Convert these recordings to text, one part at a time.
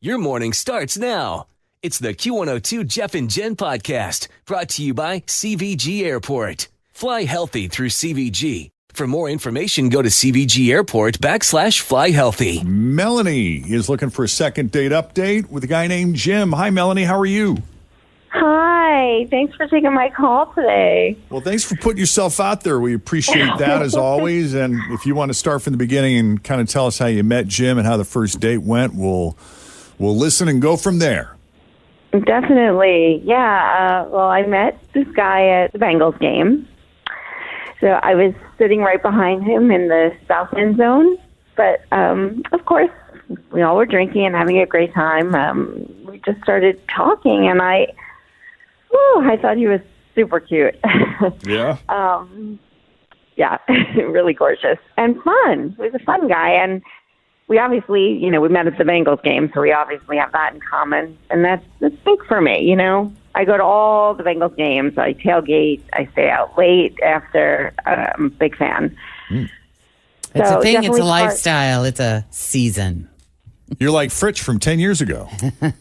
Your morning starts now. It's the Q102 Jeff and Jenn podcast brought to you by CVG Airport. Fly healthy through CVG. For more information, go to CVG Airport /fly healthy. Melanie is looking for a second date update with a guy named Jim. Hi, Melanie. How are you? Hi. Thanks for taking my call today. Well, thanks for putting yourself out there. We appreciate that as always. And if you want to start from the beginning and kind of tell us how you met Jim and how the first date went, we'll listen and go from there. Definitely. Yeah. Well, I met this guy at the Bengals game. So I was sitting right behind him in the south end zone. But, of course, we all were drinking and having a great time. We just started talking, and I thought he was super cute. Yeah? Yeah, really gorgeous and fun. He was a fun guy, and we obviously, we met at the Bengals game, so we obviously have that in common, and that's big for me, I go to all the Bengals games. I tailgate. I stay out late after. I'm a big fan. It's a thing. It's a lifestyle. It's a season. You're like Fritz from 10 years ago.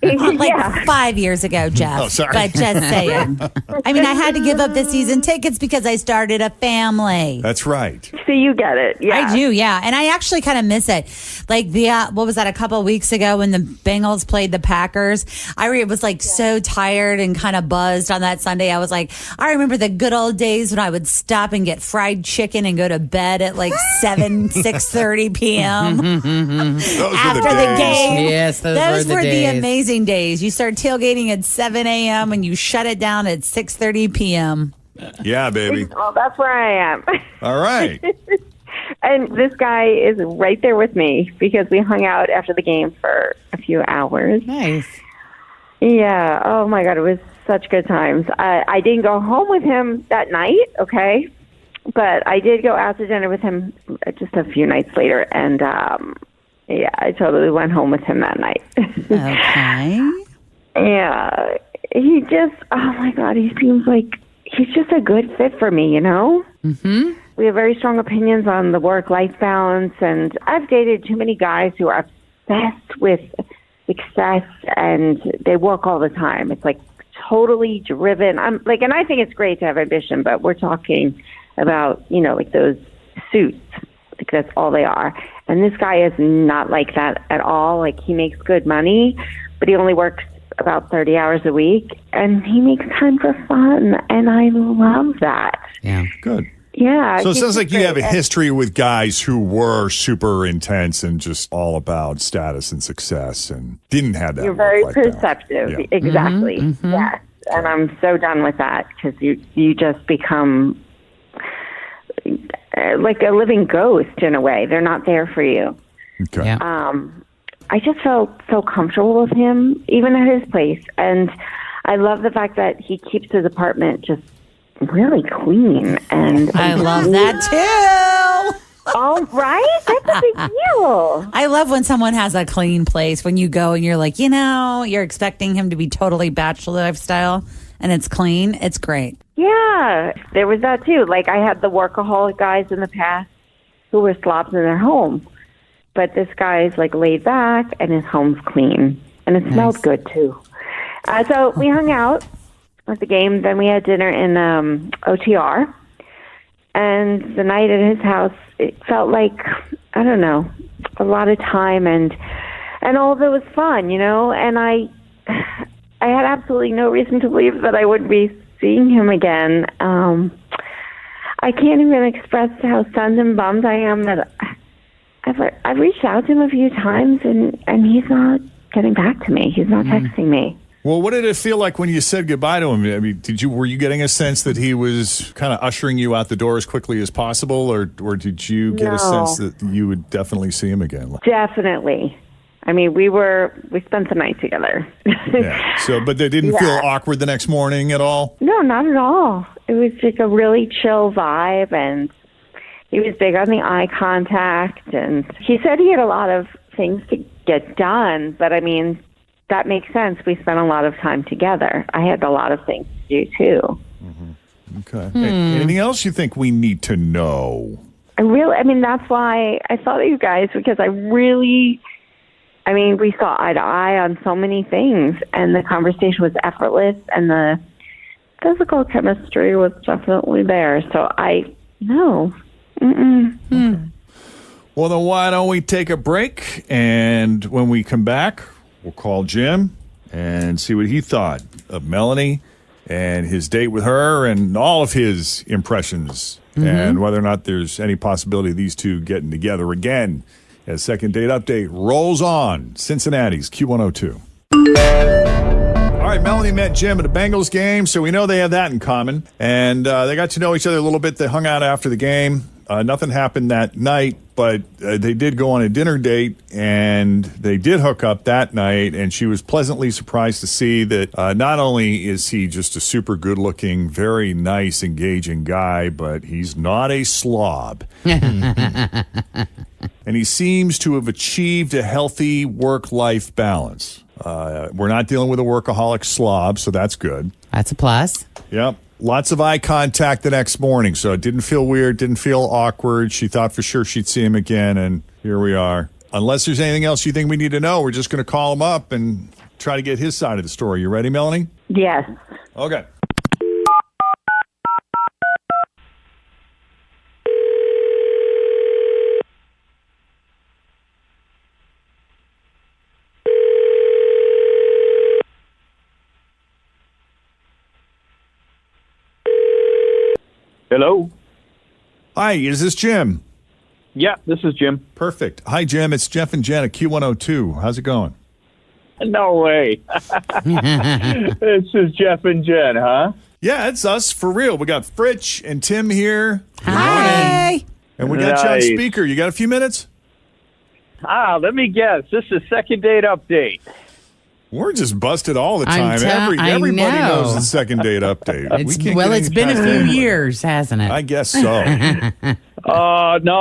Like 5 years ago, Jeff. Oh, sorry. But just saying. I mean, I had to give up the season tickets because I started a family. That's right. So you get it. Yeah. I do, yeah. And I actually kind of miss it. Like, what was that, a couple of weeks ago when the Bengals played the Packers? I was like so tired and kind of buzzed on that Sunday. I was like, I remember the good old days when I would stop and get fried chicken and go to bed at like 6:30 p.m. Those after were the the game. Yes, those were the days. Amazing days. You start tailgating at 7 a.m. and you shut it down at 6:30 p.m. Yeah, baby. Well, that's where I am. All right. And this guy is right there with me because we hung out after the game for a few hours. Nice. Yeah. Oh, my God. It was such good times. I didn't go home with him that night, okay? But I did go out to dinner with him just a few nights later. And, yeah, I totally went home with him that night. Okay. Yeah. He just, oh, my God, he seems like he's just a good fit for me, Mm-hmm. We have very strong opinions on the work-life balance, and I've dated too many guys who are obsessed with success, and they work all the time. It's like totally driven. And I think it's great to have ambition, but we're talking about, like those suits. Like that's all they are. And this guy is not like that at all. Like he makes good money, but he only works about 30 hours a week, and he makes time for fun, and I love that. Yeah. Good. Yeah. So it sounds like you have a history with guys who were super intense and just all about status and success and didn't have that. You're very work-life perceptive. balance. Exactly. Yes. And I'm so done with that because you just become like a living ghost in a way. They're not there for you. Okay. Yeah. I just felt so comfortable with him, even at his place. And I love the fact that he keeps his apartment just really clean. And I love that too. Oh, right? That's a big deal. I love when someone has a clean place. When you go and you're like, you're expecting him to be totally bachelor lifestyle and it's clean. It's great. Yeah, there was that too. Like I had the workaholic guys in the past who were slobs in their home. But this guy's like laid back and his home's clean. And it smelled good too. So we hung out at the game. Then we had dinner in OTR. And the night at his house, it felt like, I don't know, a lot of time. And all of it was fun, And I had absolutely no reason to believe that I would be seeing him again. I can't even express how stunned and bummed I am that I've reached out to him a few times, and he's not getting back to me. He's not texting me. Well, what did it feel like when you said goodbye to him? I mean, were you getting a sense that he was kind of ushering you out the door as quickly as possible, or did you get a sense that you would definitely see him again? Definitely. I mean, we spent the night together. Yeah. So, but they didn't feel awkward the next morning at all? No, not at all. It was like a really chill vibe, and he was big on the eye contact, and he said he had a lot of things to get done, but I mean, that makes sense. We spent a lot of time together. I had a lot of things to do, too. Mm-hmm. Okay. Anything else you think we need to know? That's why I thought of you guys, because I I mean, we saw eye to eye on so many things, and the conversation was effortless, and the physical chemistry was definitely there. So no. Mm-mm. Well, then why don't we take a break? And when we come back, we'll call Jim and see what he thought of Melanie and his date with her and all of his impressions and whether or not there's any possibility of these two getting together again as Second Date Update rolls on. Cincinnati's Q102. All right, Melanie met Jim at a Bengals game, so we know they have that in common. And they got to know each other a little bit. They hung out after the game. Nothing happened that night, but they did go on a dinner date, and they did hook up that night, and she was pleasantly surprised to see that not only is he just a super good-looking, very nice, engaging guy, but he's not a slob. And he seems to have achieved a healthy work-life balance. We're not dealing with a workaholic slob, so that's good. That's a plus. Yep. Lots of eye contact the next morning, so it didn't feel weird, didn't feel awkward. She thought for sure she'd see him again, and here we are. Unless there's anything else you think we need to know, we're just going to call him up and try to get his side of the story. You ready, Melanie? Yes. Okay. Hello? Hi, is this Jim? Yeah, this is Jim. Perfect. Hi, Jim. It's Jeff and Jenn at Q102. How's it going? No way. This is Jeff and Jenn, huh? Yeah, it's us, for real. We got Fritch and Tim here. Hi. And we got you on Nice. speaker. You got a few minutes? Let me guess. This is Second Date Update. We're just busted all the I'm time. I Everybody know. knows the Second Date Update. We can't get It's any been a past few that. years, hasn't it? I guess so. No,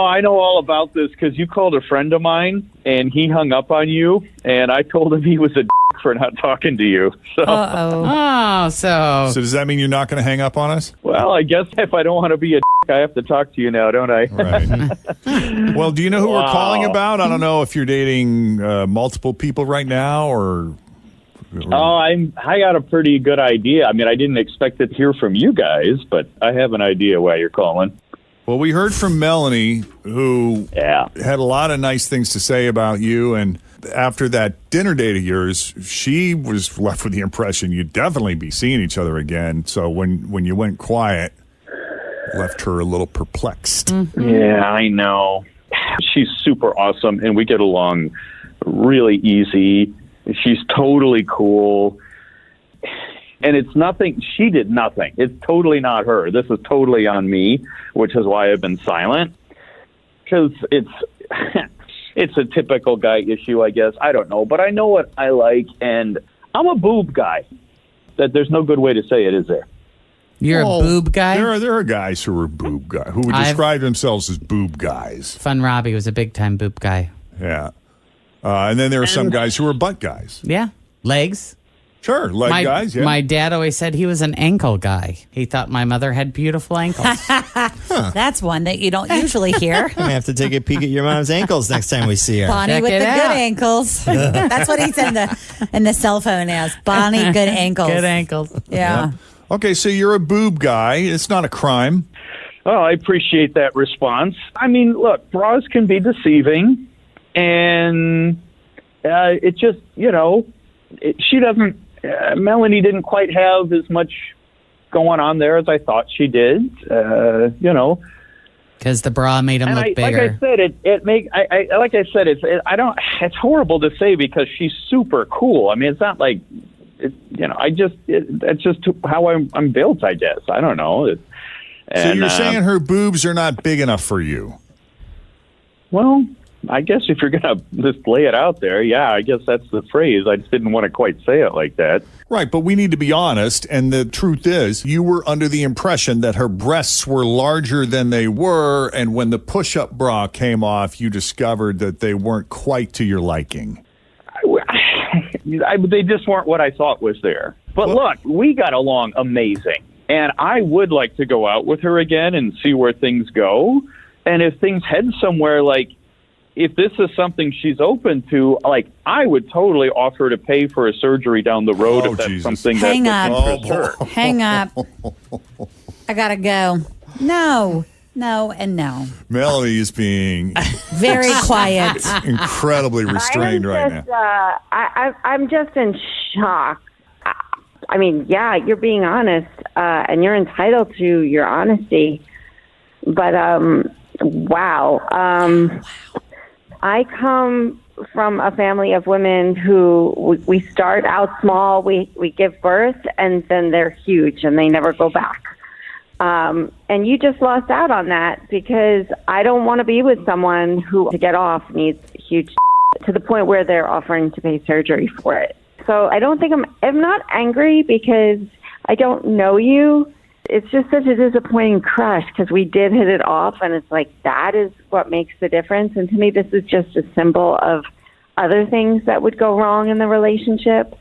I know all about this because you called a friend of mine, and he hung up on you, and I told him he was a for not talking to you. So, Oh, so So does that mean you're not going to hang up on us? well, I guess if I don't want to be a I have to talk to you now, don't I? Right. Well, do you know who we're Wow. calling about? I don't know if you're dating multiple people right now or... I got a pretty good idea. I mean, I didn't expect to hear from you guys, but I have an idea why you're calling. Well, we heard from Melanie, who Yeah. had a lot of nice things to say about you. And after that dinner date of yours, she was left with the impression you'd definitely be seeing each other again. So when you went quiet, left her a little perplexed. Yeah, I know. She's super awesome, and we get along really easy. She's totally cool. And it's nothing, she did nothing. It's totally not her. This is totally on me, which is why I've been silent. Because it's a typical guy issue, I guess. I don't know. But I know what I like, and I'm a boob guy. That there's no good way to say it, is there? you're Well, a boob guy? There are guys who are boob guys, who would describe themselves as boob guys. Fun Robbie was a big-time boob guy. Yeah. And then there are some guys who are butt guys. Yeah. Legs. Sure, leg guys, yeah. My dad always said he was an ankle guy. He thought my mother had beautiful ankles. That's one that you don't usually hear. I have to take a peek at your mom's ankles next time we see her. Bonnie Check with it the out. good ankles. That's what he's in the cell phone as. Bonnie, good ankles. Good ankles. Yeah. Okay, so you're a boob guy. It's not a crime. Oh, I appreciate that response. I mean, look, bras can be deceiving, and it just, she doesn't, Melanie didn't quite have as much going on there as I thought she did, Because the bra made him And look like bigger. I said, it's horrible to say because she's super cool. I mean, it's not like, that's just how I'm built, I guess. I don't know. So you're saying her boobs are not big enough for you? Well, I guess if you're going to just lay it out there, yeah, I guess that's the phrase. I just didn't want to quite say it like that. Right, but we need to be honest, and the truth is, you were under the impression that her breasts were larger than they were, and when the push-up bra came off, you discovered that they weren't quite to your liking. They just weren't what I thought was there. But look, we got along amazing, and I would like to go out with her again and see where things go. And if things head somewhere like, if this is something she's open to, like, I would totally offer to pay for a surgery down the road if that's something Hang that up. would interest her. Hang up. I gotta go. No, and no. Melanie is being Very quiet. incredibly restrained right now. I'm just in shock. I mean, yeah, you're being honest, and you're entitled to your honesty. But wow. I come from a family of women who we start out small, we give birth, and then they're huge, and they never go back. And you just lost out on that, because I don't want to be with someone who, to get off, needs huge to the point where they're offering to pay surgery for it. So I don't think I'm not angry because I don't know you. It's just such a disappointing crush, because we did hit it off, and it's like that is what makes the difference. And to me, this is just a symbol of other things that would go wrong in the relationship.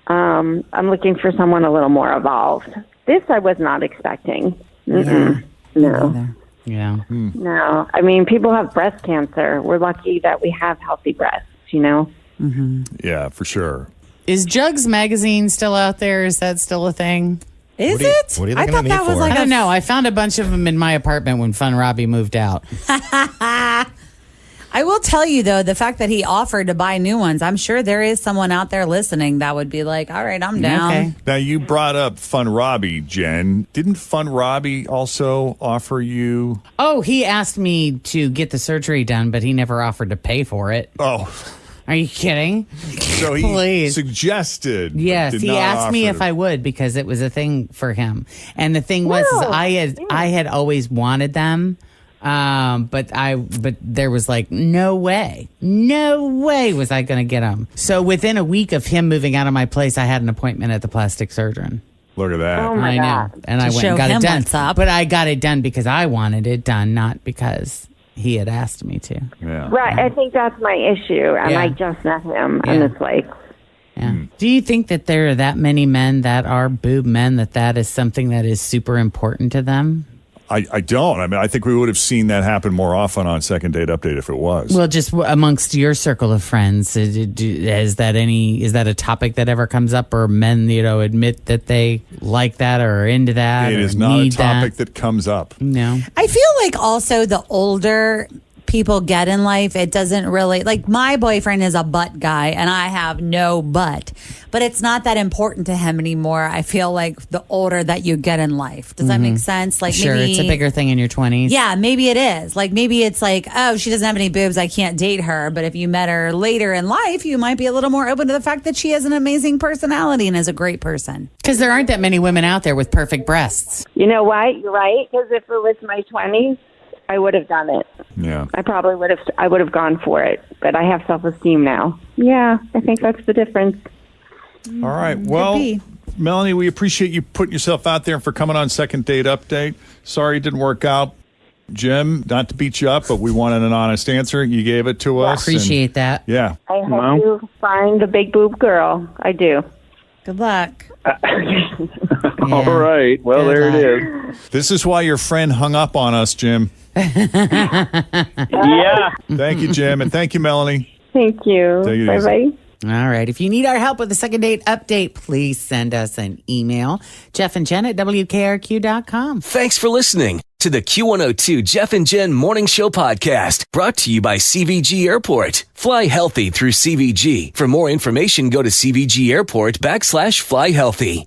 I'm looking for someone a little more evolved. This I was not expecting. Yeah. No. Yeah. No. I mean, people have breast cancer. We're lucky that we have healthy breasts, you know? Yeah, for sure. Is Jugs magazine still out there? Is that still a thing? Is What are you- it? what are you I looking thought at me that was for? like I don't know. I found a bunch of them in my apartment when Fun Robbie moved out. I will tell you, though, the fact that he offered to buy new ones, I'm sure there is someone out there listening that would be like, all right, I'm down. Okay. Now, you brought up Fun Robbie, Jen. Didn't Fun Robbie also offer you? Oh, he asked me to get the surgery done, but he never offered to pay for it. Oh, Are you kidding? so he Please. suggested. but Yes, did he not asked me offer if to- I would, because it was a thing for him. And the thing was, is I had always wanted them. But there was like no way was I going to get them. So within a week of him moving out of my place, I had an appointment at the plastic surgeon. Look at that. Oh, my I know, God. and I To went show and got him it done. what's up. But I got it done because I wanted it done, not because he had asked me to. Yeah. Right. I think that's my issue. And Yeah. I just met him, and Yeah. it's like, Yeah. Do you think that there are that many men that are boob men, that is something that is super important to them? I don't. I mean, I think we would have seen that happen more often on Second Date Update if it was. Well, just amongst your circle of friends, is that a topic that ever comes up, or men, admit that they like that or are into that? It or is not a need topic that comes up. No. I feel like also the older people get in life, it doesn't really, like, my boyfriend is a butt guy and I have no butt, but it's not that important to him anymore. I feel like the older that you get in life. Does that make sense? Like, Sure, maybe, it's a bigger thing in your 20s. Yeah, maybe it is. Like, maybe it's like, oh, she doesn't have any boobs, I can't date her. But if you met her later in life, you might be a little more open to the fact that she has an amazing personality and is a great person. Because there aren't that many women out there with perfect breasts. you know what? You're right. Because if it was my 20s, I would have done it. Yeah. I probably would have. I would have gone for it. But I have self-esteem now. Yeah, I think that's the difference. All right. Well, be. Melanie, we appreciate you putting yourself out there and for coming on Second Date Update. Sorry it didn't work out. Jim, not to beat you up, but we wanted an honest answer. You gave it to us. and- Appreciate that. Yeah. I hope Well. you find the big boob girl. I do. Good luck. All right. Well, Good there luck. it is. This is why your friend hung up on us, Jim. Yeah. Thank you, Jim. And thank you, Melanie. Thank you. Take it Bye easy. bye. All right. If you need our help with the Second Date Update, please send us an email. Jeff and Jen at WKRQ.com. Thanks for listening to the Q102 Jeff and Jen Morning Show podcast, brought to you by CVG Airport. Fly healthy through CVG. For more information, go to CVG Airport /fly healthy.